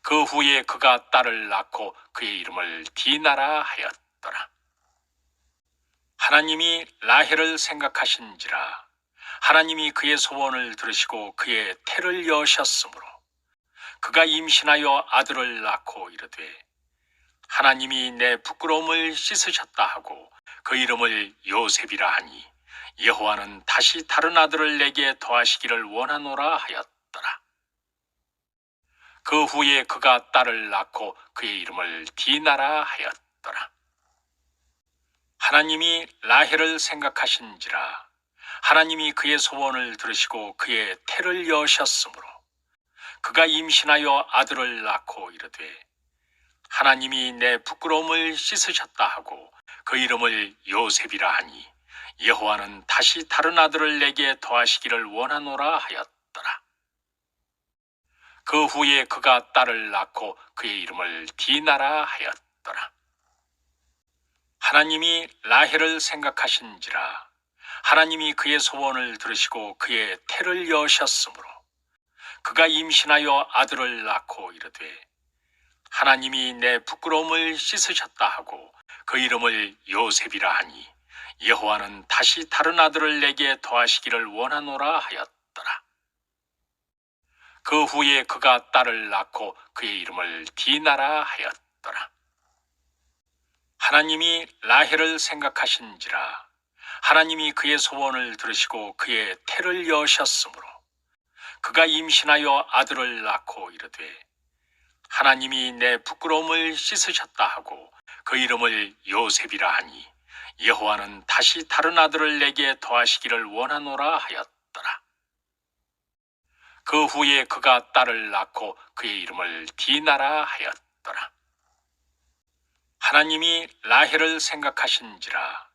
그 후에 그가 딸을 낳고 그의 이름을 디나라 하였더라. 하나님이 라헬을 생각하신지라 하나님이 그의 소원을 들으시고 그의 태를 여셨으므로 그가 임신하여 아들을 낳고 이르되 하나님이 내 부끄러움을 씻으셨다 하고 그 이름을 요셉이라 하니 여호와는 다시 다른 아들을 내게 더하시기를 원하노라 하였더라. 그 후에 그가 딸을 낳고 그의 이름을 디나라 하였더라. 하나님이 라헬을 생각하신지라 하나님이 그의 소원을 들으시고 그의 태를 여셨으므로 그가 임신하여 아들을 낳고 이르되 하나님이 내 부끄러움을 씻으셨다 하고 그 이름을 요셉이라 하니 여호와는 다시 다른 아들을 내게 더하시기를 원하노라 하였더라. 그 후에 그가 딸을 낳고 그의 이름을 디나라 하였더라. 하나님이 라헬을 생각하신지라 하나님이 그의 소원을 들으시고 그의 태를 여셨으므로 그가 임신하여 아들을 낳고 이르되 하나님이 내 부끄러움을 씻으셨다 하고 그 이름을 요셉이라 하니 여호와는 다시 다른 아들을 내게 더하시기를 원하노라 하였더라. 그 후에 그가 딸을 낳고 그의 이름을 디나라 하였더라. 하나님이 라헬을 생각하신지라 하나님이 그의 소원을 들으시고 그의 태를 여셨으므로 그가 임신하여 아들을 낳고 이르되 하나님이 내 부끄러움을 씻으셨다 하고 그 이름을 요셉이라 하니 여호와는 다시 다른 아들을 내게 더하시기를 원하노라 하였더라. 그 후에 그가 딸을 낳고 그의 이름을 디나라 하였더라. 하나님이 라헬을 생각하신지라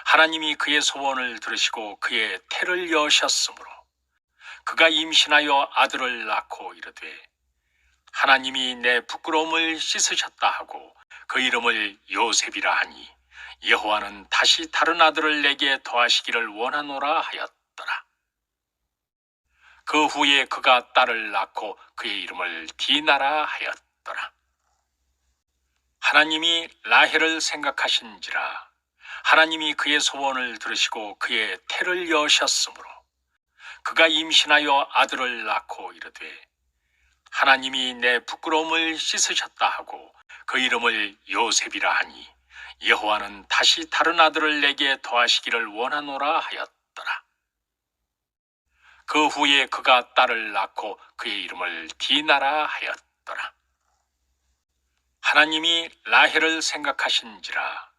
하나님이 그의 소원을 들으시고 그의 태를 여셨으므로 그가 임신하여 아들을 낳고 이르되 하나님이 내 부끄러움을 씻으셨다 하고 그 이름을 요셉이라 하니 여호와는 다시 다른 아들을 내게 더하시기를 원하노라 하였더라. 그 후에 그가 딸을 낳고 그의 이름을 디나라 하였더라. 하나님이 라헬을 생각하신지라 하나님이 그의 소원을 들으시고 그의 태를 여셨으므로 그가 임신하여 아들을 낳고 이르되 하나님이 내 부끄러움을 씻으셨다 하고 그 이름을 요셉이라 하니 여호와는 다시 다른 아들을 내게 더하시기를 원하노라 하였더라. 그 후에 그가 딸을 낳고 그의 이름을 디나라 하였더라. 하나님이 라헬을 생각하신지라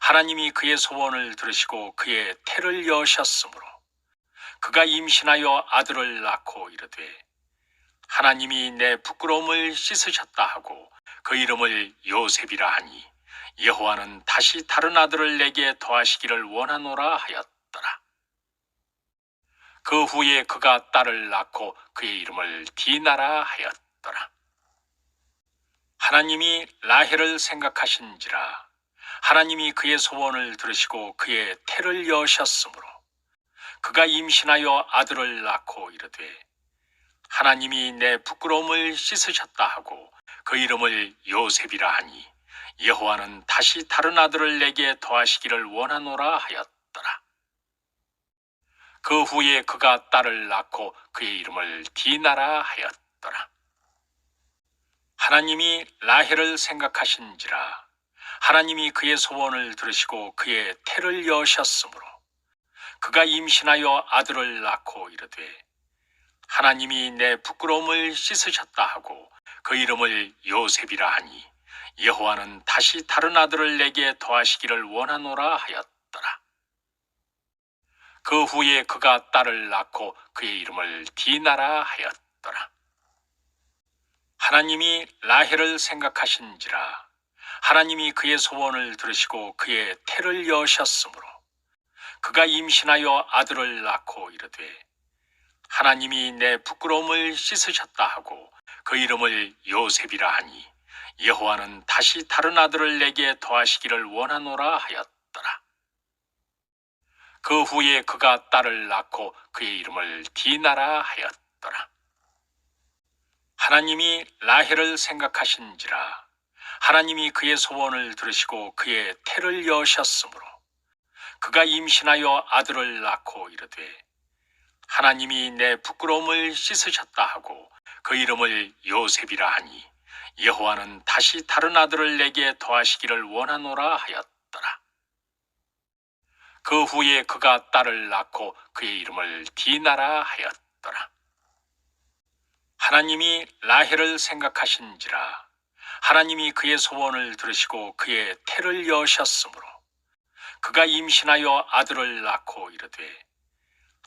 하나님이 그의 소원을 들으시고 그의 태를 여셨으므로 그가 임신하여 아들을 낳고 이르되 하나님이 내 부끄러움을 씻으셨다 하고 그 이름을 요셉이라 하니 여호와는 다시 다른 아들을 내게 더하시기를 원하노라 하였더라. 그 후에 그가 딸을 낳고 그의 이름을 디나라 하였더라. 하나님이 라헬을 생각하신지라 하나님이 그의 소원을 들으시고 그의 태를 여셨으므로 그가 임신하여 아들을 낳고 이르되 하나님이 내 부끄러움을 씻으셨다 하고 그 이름을 요셉이라 하니 여호와는 다시 다른 아들을 내게 더하시기를 원하노라 하였더라. 그 후에 그가 딸을 낳고 그의 이름을 디나라 하였더라. 하나님이 라헬을 생각하신지라 하나님이 그의 소원을 들으시고 그의 태를 여셨으므로 그가 임신하여 아들을 낳고 이르되 하나님이 내 부끄러움을 씻으셨다 하고 그 이름을 요셉이라 하니 여호와는 다시 다른 아들을 내게 더하시기를 원하노라 하였더라. 그 후에 그가 딸을 낳고 그의 이름을 디나라 하였더라. 하나님이 라헬을 생각하신지라 하나님이 그의 소원을 들으시고 그의 태를 여셨으므로 그가 임신하여 아들을 낳고 이르되 하나님이 내 부끄러움을 씻으셨다 하고 그 이름을 요셉이라 하니 여호와는 다시 다른 아들을 내게 더하시기를 원하노라 하였더라. 그 후에 그가 딸을 낳고 그의 이름을 디나라 하였더라. 하나님이 라헬을 생각하신지라 하나님이 그의 소원을 들으시고 그의 태를 여셨으므로 그가 임신하여 아들을 낳고 이르되 하나님이 내 부끄러움을 씻으셨다 하고 그 이름을 요셉이라 하니 여호와는 다시 다른 아들을 내게 더하시기를 원하노라 하였더라. 그 후에 그가 딸을 낳고 그의 이름을 디나라 하였더라. 하나님이 라헬을 생각하신지라 하나님이 그의 소원을 들으시고 그의 태를 여셨으므로 그가 임신하여 아들을 낳고 이르되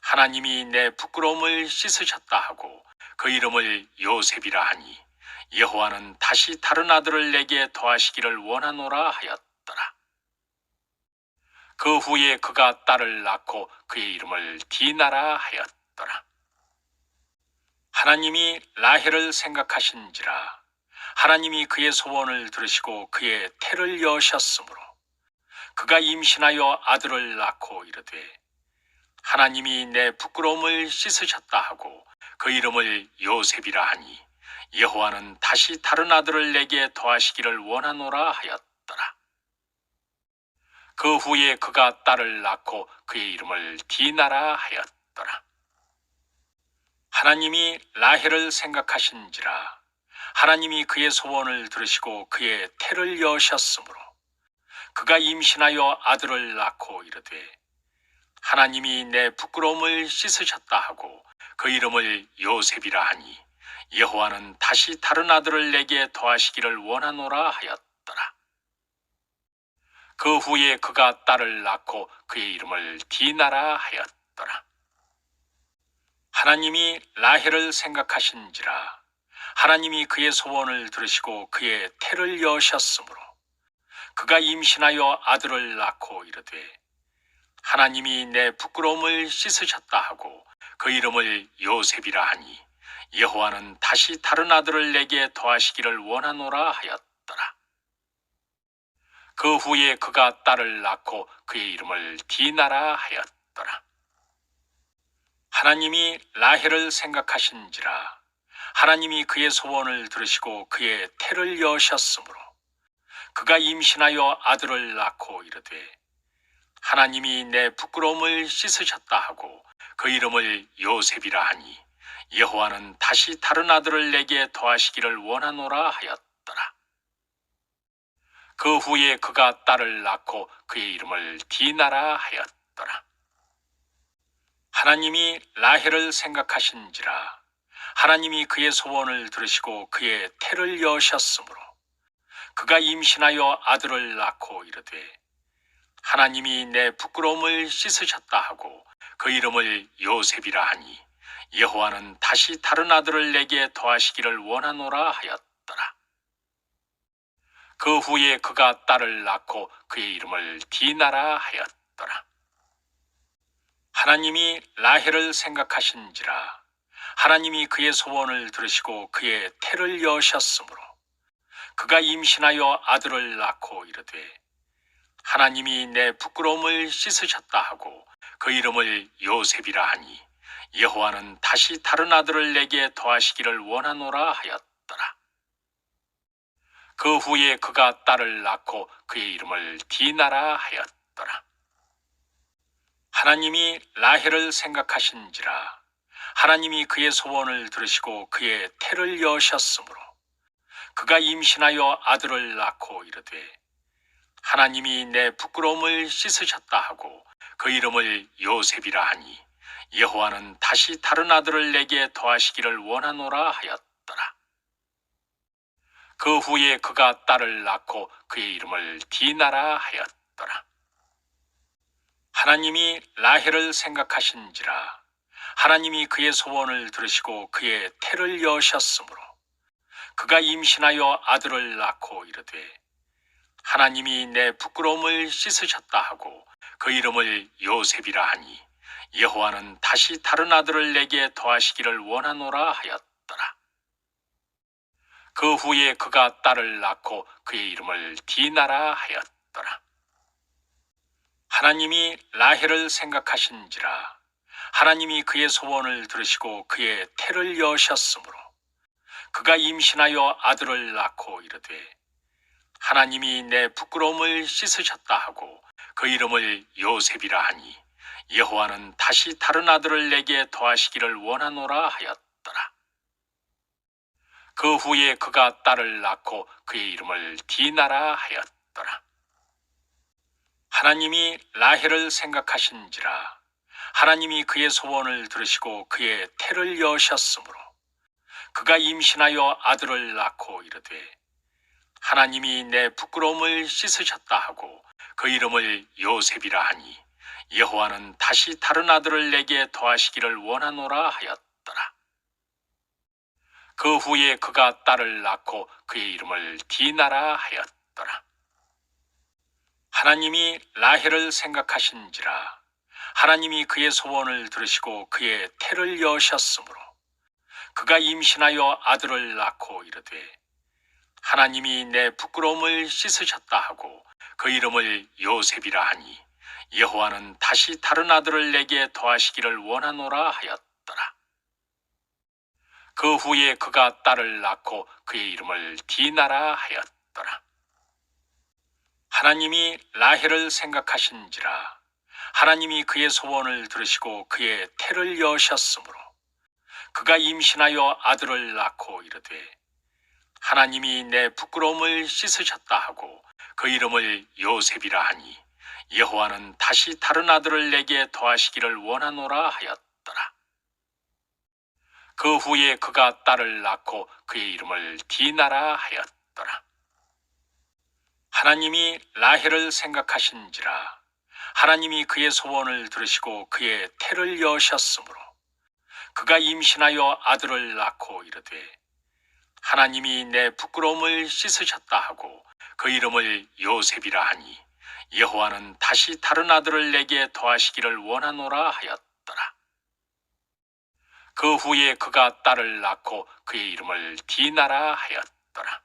하나님이 내 부끄러움을 씻으셨다 하고 그 이름을 요셉이라 하니 여호와는 다시 다른 아들을 내게 더하시기를 원하노라 하였더라. 그 후에 그가 딸을 낳고 그의 이름을 디나라 하였더라. 하나님이 라헬을 생각하신지라 하나님이 그의 소원을 들으시고 그의 태를 여셨으므로 그가 임신하여 아들을 낳고 이르되 하나님이 내 부끄러움을 씻으셨다 하고 그 이름을 요셉이라 하니 여호와는 다시 다른 아들을 내게 더하시기를 원하노라 하였더라. 그 후에 그가 딸을 낳고 그의 이름을 디나라 하였더라. 하나님이 라헬을 생각하신지라 하나님이 그의 소원을 들으시고 그의 태를 여셨으므로 그가 임신하여 아들을 낳고 이르되 하나님이 내 부끄러움을 씻으셨다 하고 그 이름을 요셉이라 하니 여호와는 다시 다른 아들을 내게 더하시기를 원하노라 하였더라. 그 후에 그가 딸을 낳고 그의 이름을 디나라 하였더라. 하나님이 라헬을 생각하신지라 하나님이 그의 소원을 들으시고 그의 태를 여셨으므로 그가 임신하여 아들을 낳고 이르되 하나님이 내 부끄러움을 씻으셨다 하고 그 이름을 요셉이라 하니 여호와는 다시 다른 아들을 내게 더하시기를 원하노라 하였더라. 그 후에 그가 딸을 낳고 그의 이름을 디나라 하였더라. 하나님이 라헬을 생각하신지라 하나님이 그의 소원을 들으시고 그의 태를 여셨으므로 그가 임신하여 아들을 낳고 이르되 하나님이 내 부끄러움을 씻으셨다 하고 그 이름을 요셉이라 하니 여호와는 다시 다른 아들을 내게 더하시기를 원하노라 하였더라. 그 후에 그가 딸을 낳고 그의 이름을 디나라 하였더라. 하나님이 라헬을 생각하신지라 하나님이 그의 소원을 들으시고 그의 태를 여셨으므로 그가 임신하여 아들을 낳고 이르되 하나님이 내 부끄러움을 씻으셨다 하고 그 이름을 요셉이라 하니 여호와는 다시 다른 아들을 내게 더하시기를 원하노라 하였더라. 그 후에 그가 딸을 낳고 그의 이름을 디나라 하였더라. 하나님이 라헬을 생각하신지라 하나님이 그의 소원을 들으시고 그의 태를 여셨으므로 그가 임신하여 아들을 낳고 이르되 하나님이 내 부끄러움을 씻으셨다 하고 그 이름을 요셉이라 하니 여호와는 다시 다른 아들을 내게 더하시기를 원하노라 하였더라. 그 후에 그가 딸을 낳고 그의 이름을 디나라 하였더라. 하나님이 라헬을 생각하신지라 하나님이 그의 소원을 들으시고 그의 태를 여셨으므로 그가 임신하여 아들을 낳고 이르되 하나님이 내 부끄러움을 씻으셨다 하고 그 이름을 요셉이라 하니 여호와는 다시 다른 아들을 내게 더하시기를 원하노라 하였더라. 그 후에 그가 딸을 낳고 그의 이름을 디나라 하였더라. 하나님이 라헬을 생각하신지라 하나님이 그의 소원을 들으시고 그의 태를 여셨으므로 그가 임신하여 아들을 낳고 이르되 하나님이 내 부끄러움을 씻으셨다 하고 그 이름을 요셉이라 하니 여호와는 다시 다른 아들을 내게 더하시기를 원하노라 하였더라. 그 후에 그가 딸을 낳고 그의 이름을 디나라 하였더라. 하나님이 라헬을 생각하신지라 하나님이 그의 소원을 들으시고 그의 태를 여셨으므로 그가 임신하여 아들을 낳고 이르되 하나님이 내 부끄러움을 씻으셨다 하고 그 이름을 요셉이라 하니 여호와는 다시 다른 아들을 내게 더하시기를 원하노라 하였더라. 그 후에 그가 딸을 낳고 그의 이름을 디나라 하였더라. 하나님이 라헬을 생각하신지라 하나님이 그의 소원을 들으시고 그의 태를 여셨으므로 그가 임신하여 아들을 낳고 이르되 하나님이 내 부끄러움을 씻으셨다 하고 그 이름을 요셉이라 하니 여호와는 다시 다른 아들을 내게 더하시기를 원하노라 하였더라. 그 후에 그가 딸을 낳고 그의 이름을 디나라 하였더라. 하나님이 라헬을 생각하신지라 하나님이 그의 소원을 들으시고 그의 태를 여셨으므로 그가 임신하여 아들을 낳고 이르되 하나님이 내 부끄러움을 씻으셨다 하고 그 이름을 요셉이라 하니 여호와는 다시 다른 아들을 내게 더하시기를 원하노라 하였더라. 그 후에 그가 딸을 낳고 그의 이름을 디나라 하였더라. 하나님이 라헬을 생각하신지라 하나님이 그의 소원을 들으시고 그의 태를 여셨으므로 그가 임신하여 아들을 낳고 이르되 하나님이 내 부끄러움을 씻으셨다 하고 그 이름을 요셉이라 하니 여호와는 다시 다른 아들을 내게 더하시기를 원하노라 하였더라. 그 후에 그가 딸을 낳고 그의 이름을 디나라 하였더라. 하나님이 라헬을 생각하신지라 하나님이 그의 소원을 들으시고 그의 태를 여셨으므로 그가 임신하여 아들을 낳고 이르되 하나님이 내 부끄러움을 씻으셨다 하고 그 이름을 요셉이라 하니 여호와는 다시 다른 아들을 내게 더하시기를 원하노라 하였더라. 그 후에 그가 딸을 낳고 그의 이름을 디나라 하였더라.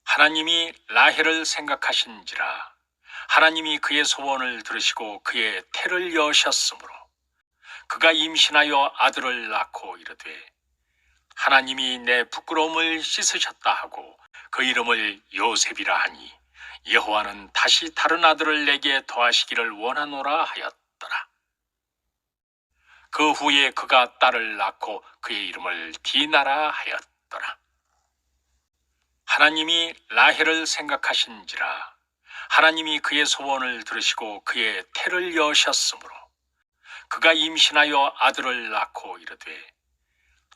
하나님이 라헬을 생각하신지라 하나님이 그의 소원을 들으시고 그의 태를 여셨으므로 그가 임신하여 아들을 낳고 이르되 하나님이 내 부끄러움을 씻으셨다 하고 그 이름을 요셉이라 하니 여호와는 다시 다른 아들을 내게 더하시기를 원하노라 하였더라. 그 후에 그가 딸을 낳고 그의 이름을 디나라 하였더라. 하나님이 라헬을 생각하신지라 하나님이 그의 소원을 들으시고 그의 태를 여셨으므로 그가 임신하여 아들을 낳고 이르되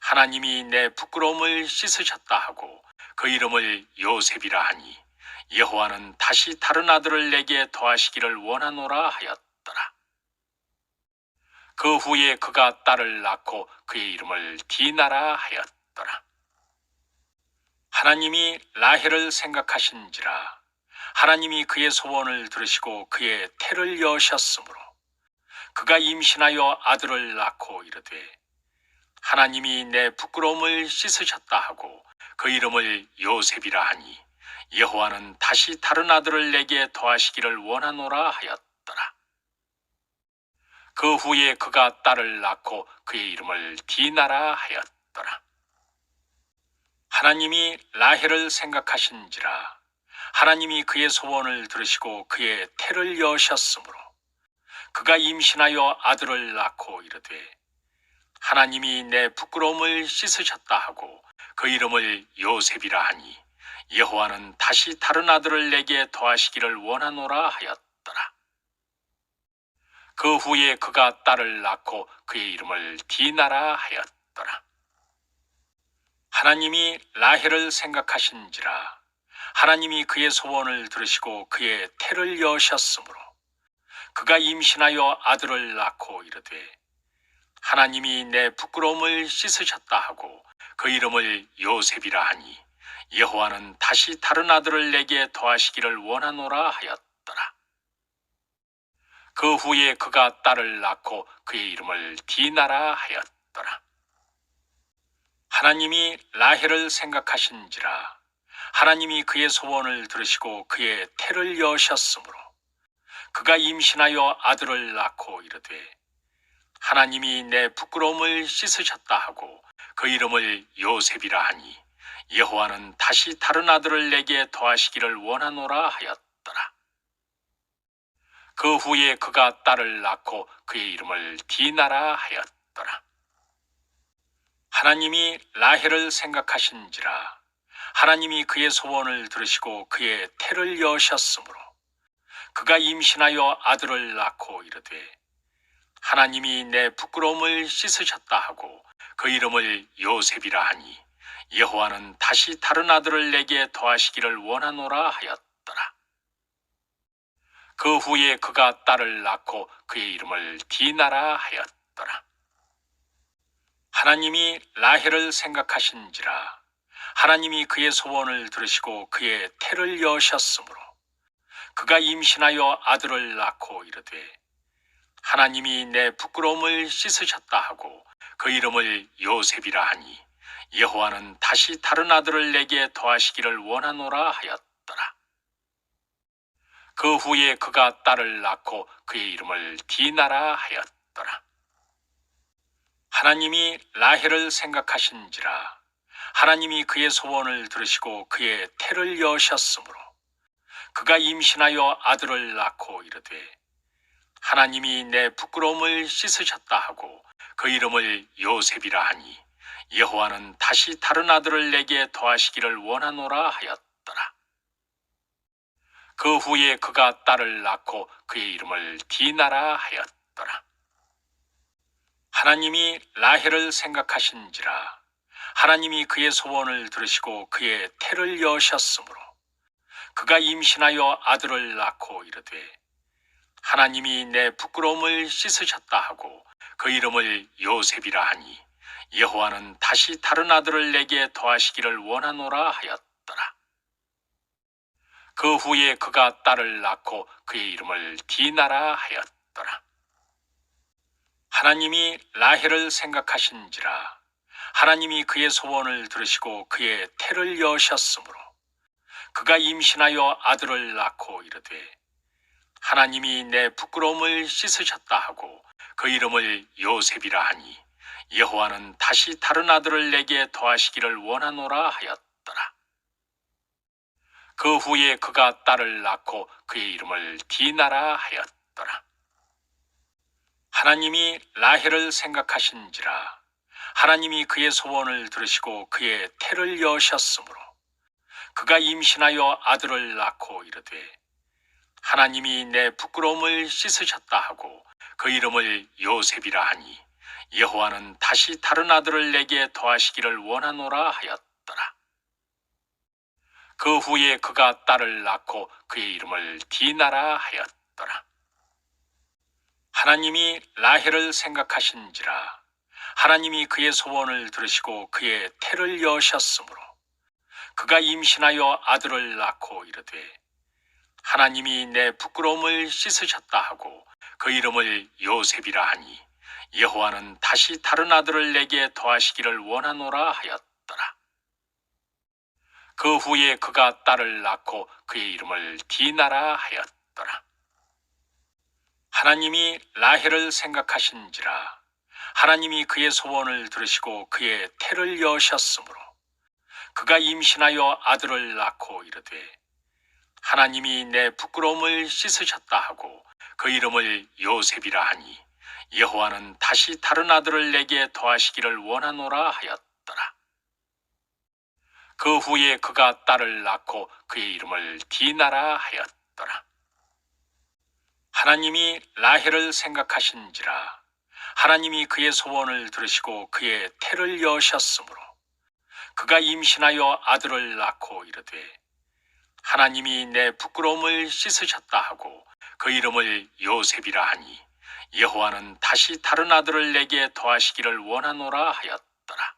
하나님이 내 부끄러움을 씻으셨다 하고 그 이름을 요셉이라 하니 여호와는 다시 다른 아들을 내게 더하시기를 원하노라 하였더라. 그 후에 그가 딸을 낳고 그의 이름을 디나라 하였더라. 하나님이 라헬을 생각하신지라 하나님이 그의 소원을 들으시고 그의 태를 여셨으므로 그가 임신하여 아들을 낳고 이르되 하나님이 내 부끄러움을 씻으셨다 하고 그 이름을 요셉이라 하니 여호와는 다시 다른 아들을 내게 더하시기를 원하노라 하였더라. 그 후에 그가 딸을 낳고 그의 이름을 디나라 하였더라. 하나님이 라헬을 생각하신지라 하나님이 그의 소원을 들으시고 그의 태를 여셨으므로 그가 임신하여 아들을 낳고 이르되 하나님이 내 부끄러움을 씻으셨다 하고 그 이름을 요셉이라 하니 여호와는 다시 다른 아들을 내게 더하시기를 원하노라 하였더라. 그 후에 그가 딸을 낳고 그의 이름을 디나라 하였더라. 하나님이 라헬을 생각하신지라 하나님이 그의 소원을 들으시고 그의 태를 여셨으므로 그가 임신하여 아들을 낳고 이르되 하나님이 내 부끄러움을 씻으셨다 하고 그 이름을 요셉이라 하니 여호와는 다시 다른 아들을 내게 더하시기를 원하노라 하였더라. 그 후에 그가 딸을 낳고 그의 이름을 디나라 하였더라. 하나님이 라헬을 생각하신지라 하나님이 그의 소원을 들으시고 그의 태를 여셨으므로 그가 임신하여 아들을 낳고 이르되 하나님이 내 부끄러움을 씻으셨다 하고 그 이름을 요셉이라 하니 여호와는 다시 다른 아들을 내게 더하시기를 원하노라 하였더라. 그 후에 그가 딸을 낳고 그의 이름을 디나라 하였더라. 하나님이 라헬을 생각하신지라 하나님이 그의 소원을 들으시고 그의 태를 여셨으므로 그가 임신하여 아들을 낳고 이르되 하나님이 내 부끄러움을 씻으셨다 하고 그 이름을 요셉이라 하니 여호와는 다시 다른 아들을 내게 더하시기를 원하노라 하였더라. 그 후에 그가 딸을 낳고 그의 이름을 디나라 하였더라. 하나님이 라헬을 생각하신지라 하나님이 그의 소원을 들으시고 그의 태를 여셨으므로 그가 임신하여 아들을 낳고 이르되 하나님이 내 부끄러움을 씻으셨다 하고 그 이름을 요셉이라 하니 여호와는 다시 다른 아들을 내게 더하시기를 원하노라 하였더라. 그 후에 그가 딸을 낳고 그의 이름을 디나라 하였더라. 하나님이 라헬을 생각하신지라 하나님이 그의 소원을 들으시고 그의 태를 여셨으므로 그가 임신하여 아들을 낳고 이르되 하나님이 내 부끄러움을 씻으셨다 하고 그 이름을 요셉이라 하니 여호와는 다시 다른 아들을 내게 더하시기를 원하노라 하였더라. 그 후에 그가 딸을 낳고 그의 이름을 디나라 하였더라. 하나님이 라헬을 생각하신지라 하나님이 그의 소원을 들으시고 그의 태를 여셨으므로 그가 임신하여 아들을 낳고 이르되 하나님이 내 부끄러움을 씻으셨다 하고 그 이름을 요셉이라 하니 여호와는 다시 다른 아들을 내게 더하시기를 원하노라 하였더라. 그 후에 그가 딸을 낳고 그의 이름을 디나라 하였더라. 하나님이 라헬을 생각하신지라 하나님이 그의 소원을 들으시고 그의 태를 여셨으므로 그가 임신하여 아들을 낳고 이르되 하나님이 내 부끄러움을 씻으셨다 하고 그 이름을 요셉이라 하니 여호와는 다시 다른 아들을 내게 더하시기를 원하노라 하였더라. 그 후에 그가 딸을 낳고 그의 이름을 디나라 하였더라. 하나님이 라헬을 생각하신지라 하나님이 그의 소원을 들으시고 그의 태를 여셨으므로 그가 임신하여 아들을 낳고 이르되 하나님이 내 부끄러움을 씻으셨다 하고 그 이름을 요셉이라 하니 여호와는 다시 다른 아들을 내게 더하시기를 원하노라 하였더라. 그 후에 그가 딸을 낳고 그의 이름을 디나라 하였더라. 하나님이 라헬을 생각하신지라 하나님이 그의 소원을 들으시고 그의 태를 여셨으므로 그가 임신하여 아들을 낳고 이르되 하나님이 내 부끄러움을 씻으셨다 하고 그 이름을 요셉이라 하니 여호와는 다시 다른 아들을 내게 더하시기를 원하노라 하였더라. 그 후에 그가 딸을 낳고 그의 이름을 디나라 하였더라. 하나님이 라헬을 생각하신지라 하나님이 그의 소원을 들으시고 그의 태를 여셨으므로 그가 임신하여 아들을 낳고 이르되 하나님이 내 부끄러움을 씻으셨다 하고 그 이름을 요셉이라 하니 여호와는 다시 다른 아들을 내게 더하시기를 원하노라 하였더라. 그 후에 그가 딸을 낳고 그의 이름을 디나라 하였더라. 하나님이 라헬을 생각하신지라 하나님이 그의 소원을 들으시고 그의 태를 여셨으므로 그가 임신하여 아들을 낳고 이르되 하나님이 내 부끄러움을 씻으셨다 하고 그 이름을 요셉이라 하니 여호와는 다시 다른 아들을 내게 더하시기를 원하노라 하였더라.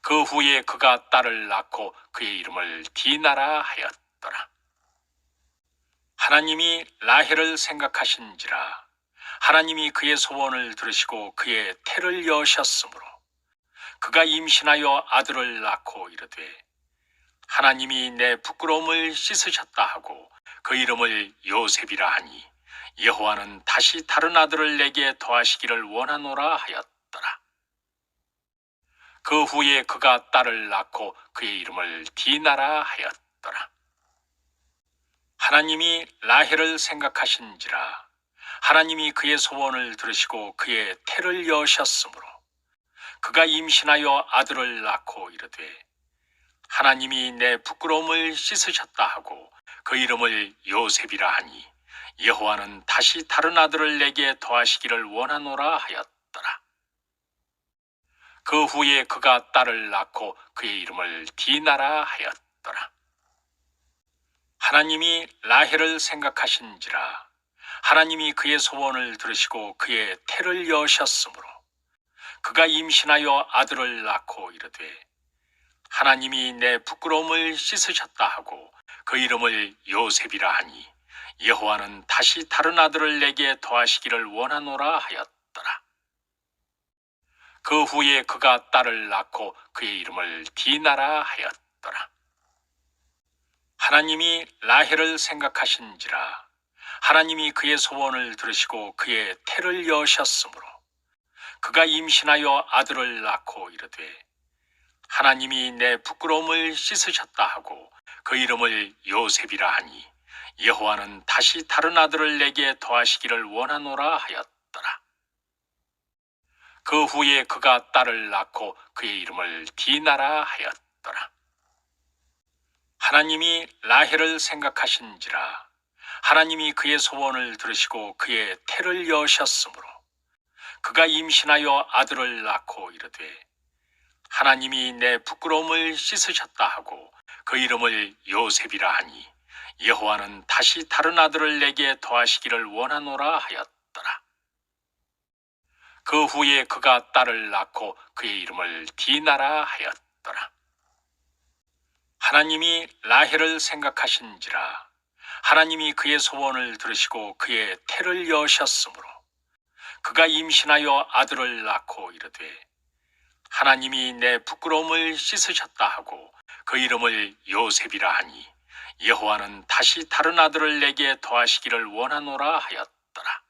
그 후에 그가 딸을 낳고 그의 이름을 디나라 하였더라. 하나님이 라헬을 생각하신지라 하나님이 그의 소원을 들으시고 그의 태를 여셨으므로 그가 임신하여 아들을 낳고 이르되 하나님이 내 부끄러움을 씻으셨다 하고 그 이름을 요셉이라 하니 여호와는 다시 다른 아들을 내게 더하시기를 원하노라 하였더라. 그 후에 그가 딸을 낳고 그의 이름을 디나라 하였더라. 하나님이 라헬을 생각하신지라 하나님이 그의 소원을 들으시고 그의 태를 여셨으므로 그가 임신하여 아들을 낳고 이르되 하나님이 내 부끄러움을 씻으셨다 하고 그 이름을 요셉이라 하니 여호와는 다시 다른 아들을 내게 더하시기를 원하노라 하였더라. 그 후에 그가 딸을 낳고 그의 이름을 디나라 하였더라. 하나님이 라헬을 생각하신지라 하나님이 그의 소원을 들으시고 그의 태를 여셨으므로 그가 임신하여 아들을 낳고 이르되 하나님이 내 부끄러움을 씻으셨다 하고 그 이름을 요셉이라 하니 여호와는 다시 다른 아들을 내게 더하시기를 원하노라 하였더라. 그 후에 그가 딸을 낳고 그의 이름을 디나라 하였더라. 하나님이 라헬을 생각하신지라 하나님이 그의 소원을 들으시고 그의 태를 여셨으므로 그가 임신하여 아들을 낳고 이르되 하나님이 내 부끄러움을 씻으셨다 하고 그 이름을 요셉이라 하니 여호와는 다시 다른 아들을 내게 더하시기를 원하노라 하였더라. 그 후에 그가 딸을 낳고 그의 이름을 디나라 하였더라. 하나님이 라헬을 생각하신지라 하나님이 그의 소원을 들으시고 그의 태를 여셨으므로 그가 임신하여 아들을 낳고 이르되 하나님이 내 부끄러움을 씻으셨다 하고 그 이름을 요셉이라 하니 여호와는 다시 다른 아들을 내게 더하시기를 원하노라 하였더라. 그 후에 그가 딸을 낳고 그의 이름을 디나라 하였더라. 하나님이 라헬을 생각하신지라 하나님이 그의 소원을 들으시고 그의 태를 여셨으므로 그가 임신하여 아들을 낳고 이르되 하나님이 내 부끄러움을 씻으셨다 하고 그 이름을 요셉이라 하니 여호와는 다시 다른 아들을 내게 더하시기를 원하노라 하였더라.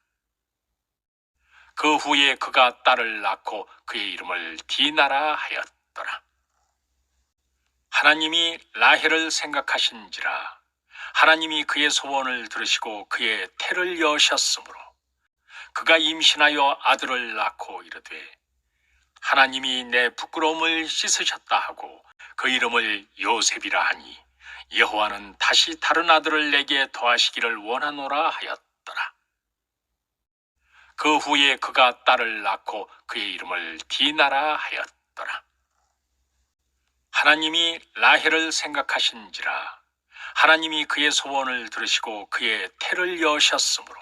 그 후에 그가 딸을 낳고 그의 이름을 디나라 하였더라. 하나님이 라헬을 생각하신지라 하나님이 그의 소원을 들으시고 그의 태를 여셨으므로 그가 임신하여 아들을 낳고 이르되 하나님이 내 부끄러움을 씻으셨다 하고 그 이름을 요셉이라 하니 여호와는 다시 다른 아들을 내게 더하시기를 원하노라 하였더라. 그 후에 그가 딸을 낳고 그의 이름을 디나라 하였더라. 하나님이 라헬을 생각하신지라 하나님이 그의 소원을 들으시고 그의 태를 여셨으므로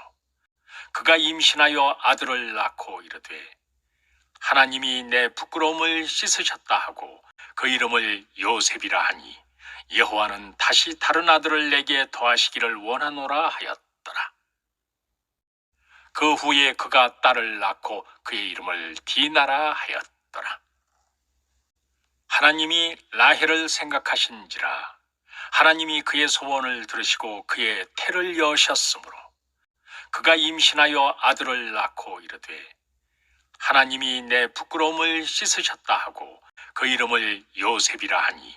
그가 임신하여 아들을 낳고 이르되 하나님이 내 부끄러움을 씻으셨다 하고 그 이름을 요셉이라 하니 여호와는 다시 다른 아들을 내게 더하시기를 원하노라 하였더라. 그 후에 그가 딸을 낳고 그의 이름을 디나라 하였더라. 하나님이 라헬을 생각하신지라 하나님이 그의 소원을 들으시고 그의 태를 여셨으므로 그가 임신하여 아들을 낳고 이르되 하나님이 내 부끄러움을 씻으셨다 하고 그 이름을 요셉이라 하니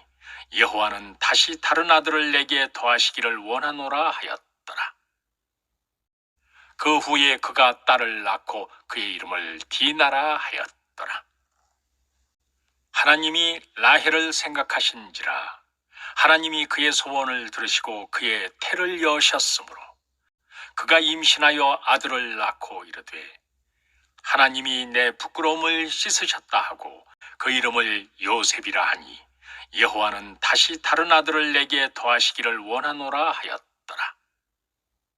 여호와는 다시 다른 아들을 내게 더하시기를 원하노라 하였더라. 그 후에 그가 딸을 낳고 그의 이름을 디나라 하였더라. 하나님이 라헬을 생각하신지라 하나님이 그의 소원을 들으시고 그의 태를 여셨으므로 그가 임신하여 아들을 낳고 이르되 하나님이 내 부끄러움을 씻으셨다 하고 그 이름을 요셉이라 하니 여호와는 다시 다른 아들을 내게 더하시기를 원하노라 하였더라.